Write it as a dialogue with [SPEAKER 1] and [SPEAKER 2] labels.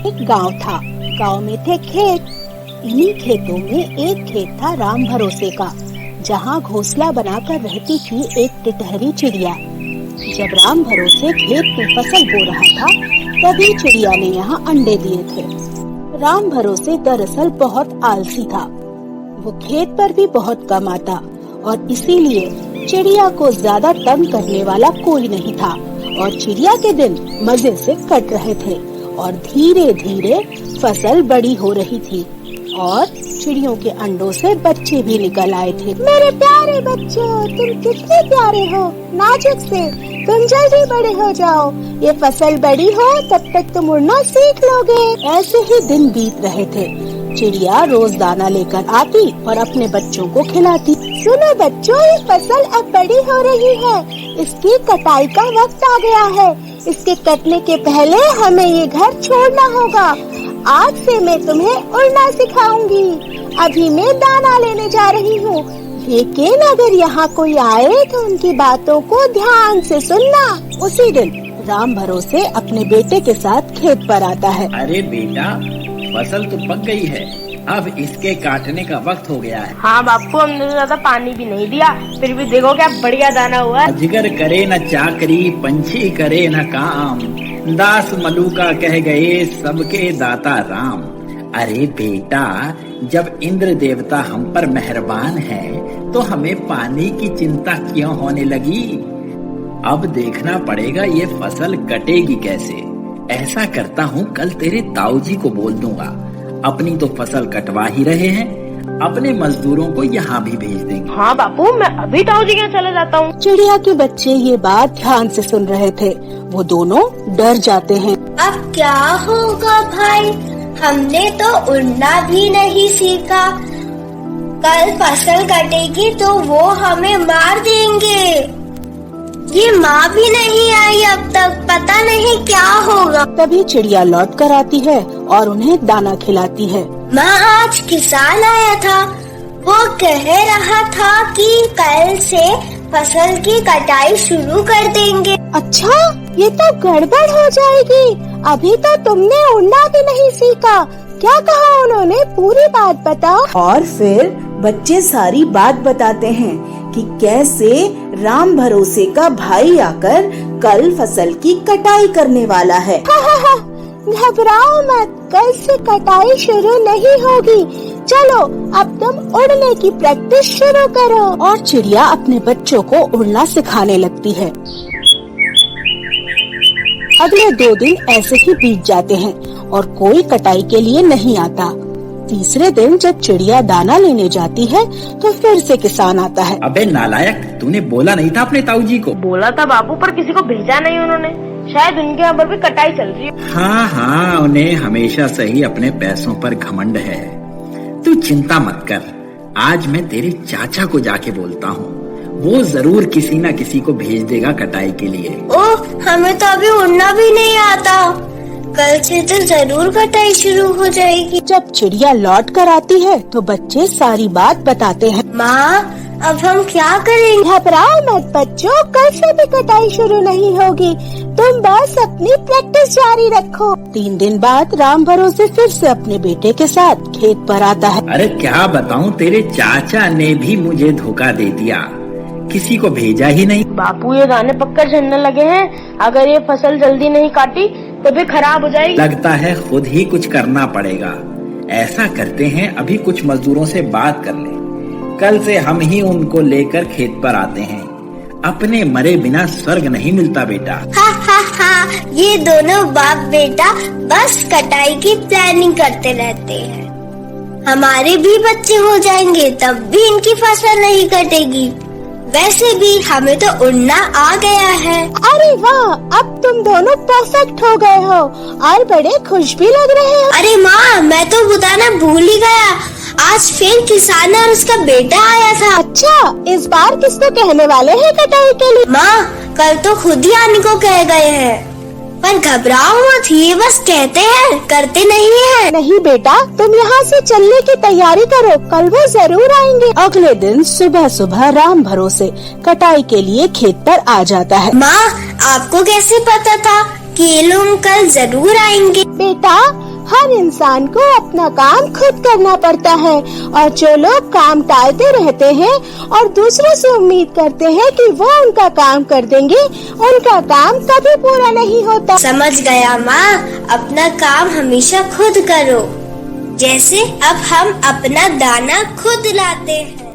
[SPEAKER 1] एक गांव था। गांव में थे खेत। इन्हीं खेतों में एक खेत था राम भरोसे का, जहां घोंसला बनाकर रहती थी एक टिटहरी चिड़िया। जब राम भरोसे खेत में फसल बो रहा था, तभी चिड़िया ने यहाँ अंडे दिए थे। राम भरोसे दरअसल बहुत आलसी था। वो खेत पर भी बहुत कम आता और इसीलिए चिड़िया को ज्यादा तंग करने वाला कोई नहीं था और चिड़िया के दिन मजे से कट रहे थे और धीरे धीरे फसल बड़ी हो रही थी और चिड़ियों के अंडों से बच्चे भी निकल आए थे। मेरे प्यारे बच्चों, तुम कितने प्यारे हो, नाजुक से, तुम जल्दी बड़े हो जाओ। ये फसल बड़ी हो तब तक तुम उड़ना सीख लोगे। ऐसे ही दिन बीत रहे थे। चिड़िया रोज दाना लेकर आती और अपने बच्चों को खिलाती। सुनो बच्चों, ये फसल अब बड़ी हो रही है, इसकी कटाई का वक्त आ गया है। इसके कटने के पहले हमें ये घर छोड़ना होगा। आज से मैं तुम्हें उड़ना सिखाऊंगी। अभी मैं दाना लेने जा रही हूँ, लेकिन अगर यहाँ कोई आए तो उनकी बातों को ध्यान से सुनना। उसी दिन राम भरोसे अपने बेटे के साथ खेत पर आता है।
[SPEAKER 2] अरे बेटा, फसल तो पक गई है, अब इसके काटने का वक्त हो गया है।
[SPEAKER 3] हाँ बापू, हमने ज्यादा पानी भी नहीं दिया, फिर भी देखो क्या बढ़िया दाना हुआ।
[SPEAKER 2] अजगर करे न चाकरी, पंछी करे न काम, दास मलूका कह गए सबके दाता राम। अरे बेटा, जब इंद्र देवता हम पर मेहरबान है तो हमें पानी की चिंता क्यों होने लगी? अब देखना पड़ेगा ये फसल कटेगी कैसे। ऐसा करता हूँ, कल तेरे ताऊजी को बोल दूंगा। अपनी तो फसल कटवा ही रहे हैं, अपने मजदूरों को यहाँ भी भेज देंगे।
[SPEAKER 3] हाँ बापू, मैं अभी ताऊजी के चले जाता हूँ।
[SPEAKER 1] चिड़िया के बच्चे ये बात ध्यान से सुन रहे थे। वो दोनों डर जाते हैं।
[SPEAKER 4] अब क्या होगा भाई, हमने तो उड़ना भी नहीं सीखा। कल फसल कटेगी तो वो हमें मार देंगे। ये माँ भी नहीं आई अब तक, पता नहीं क्या होगा।
[SPEAKER 1] तभी चिड़िया लौट कर आती है और उन्हें दाना खिलाती है।
[SPEAKER 4] माँ, आज किसान आया था, वो कह रहा था कि कल से फसल की कटाई शुरू कर देंगे।
[SPEAKER 1] अच्छा, ये तो गड़बड़ हो जाएगी। अभी तो तुमने उड़ना भी नहीं सीखा। क्या कहा उन्होंने, पूरी बात बताओ।
[SPEAKER 5] और फिर बच्चे सारी बात बताते हैं कि कैसे राम भरोसे का भाई आकर कल फसल की कटाई करने वाला है।
[SPEAKER 1] घबराओ मत, कल से कटाई शुरू नहीं होगी। चलो अब तुम उड़ने की प्रैक्टिस शुरू करो। और चिड़िया अपने बच्चों को उड़ना सिखाने लगती है। अगले 2 दिन ऐसे ही बीत जाते हैं और कोई कटाई के लिए नहीं आता। तीसरे दिन जब चिड़िया दाना लेने जाती है तो फिर से किसान आता है।
[SPEAKER 2] अबे नालायक, तूने बोला नहीं था अपने ताऊजी को?
[SPEAKER 3] बोला था बापू, पर किसी को भेजा नहीं उन्होंने। शायद उनके यहाँ पर भी कटाई चल रही है।
[SPEAKER 2] हाँ, उन्हें हमेशा से ही अपने पैसों पर घमंड है। तू चिंता मत कर, आज मैं तेरे चाचा को जाके बोलता हूँ, वो जरूर किसी न किसी को भेज देगा कटाई के लिए।
[SPEAKER 4] ओह, हमें तो अभी उड़ना भी नहीं आता। कल से तो जरूर कटाई शुरू हो जाएगी।
[SPEAKER 1] जब चिड़िया लौट कर आती है तो बच्चे सारी बात बताते हैं।
[SPEAKER 4] माँ, अब हम क्या करेंगे?
[SPEAKER 1] घबराओ मत बच्चों, कल से भी कटाई शुरू नहीं होगी। तुम बस अपनी प्रैक्टिस जारी रखो। 3 दिन बाद राम भरोसे फिर से अपने बेटे के साथ खेत पर आता है।
[SPEAKER 2] अरे क्या बताऊँ, तेरे चाचा ने भी मुझे धोखा दे दिया, किसी को भेजा ही नहीं।
[SPEAKER 3] बापू, ये दाने पक्का झड़ने लगे हैं। अगर ये फसल जल्दी नहीं काटी तो भी खराब हो जाएगी।
[SPEAKER 2] लगता है खुद ही कुछ करना पड़ेगा। ऐसा करते हैं, अभी कुछ मजदूरों से बात कर ले, कल से हम ही उनको लेकर खेत पर आते हैं। अपने मरे बिना स्वर्ग नहीं मिलता बेटा।
[SPEAKER 4] हा हा हा, ये दोनों बाप बेटा बस कटाई की प्लानिंग करते रहते हैं। हमारे भी बच्चे हो जाएंगे तब भी इनकी फसल नहीं कटेगी। वैसे भी हमें तो उड़ना आ गया है।
[SPEAKER 1] अरे वाह, अब तुम दोनों परफेक्ट हो गए हो और बड़े खुश भी लग रहे हो।
[SPEAKER 4] अरे माँ, मैं तो बताना भूल ही गया, आज फिर किसान और उसका बेटा आया था।
[SPEAKER 1] अच्छा, इस बार किसको कहने वाले हैं कटाई के लिए?
[SPEAKER 4] माँ, कल तो खुद ही आने को कह गए हैं, पर घबराओ मत, ये बस कहते हैं, करते नहीं है।
[SPEAKER 1] नहीं बेटा, तुम यहाँ से चलने की तैयारी करो, कल वो जरूर आएंगे। अगले दिन सुबह सुबह राम भरोसे कटाई के लिए खेत पर आ जाता है।
[SPEAKER 4] माँ, आपको कैसे पता था कि ये लोग कल जरूर आएंगे?
[SPEAKER 1] बेटा, हर इंसान को अपना काम खुद करना पड़ता है और जो लोग काम टालते रहते हैं और दूसरों से उम्मीद करते हैं कि वो उनका काम कर देंगे, उनका काम कभी पूरा नहीं होता।
[SPEAKER 4] समझ गया माँ, अपना काम हमेशा खुद करो, जैसे अब हम अपना दाना खुद लाते हैं।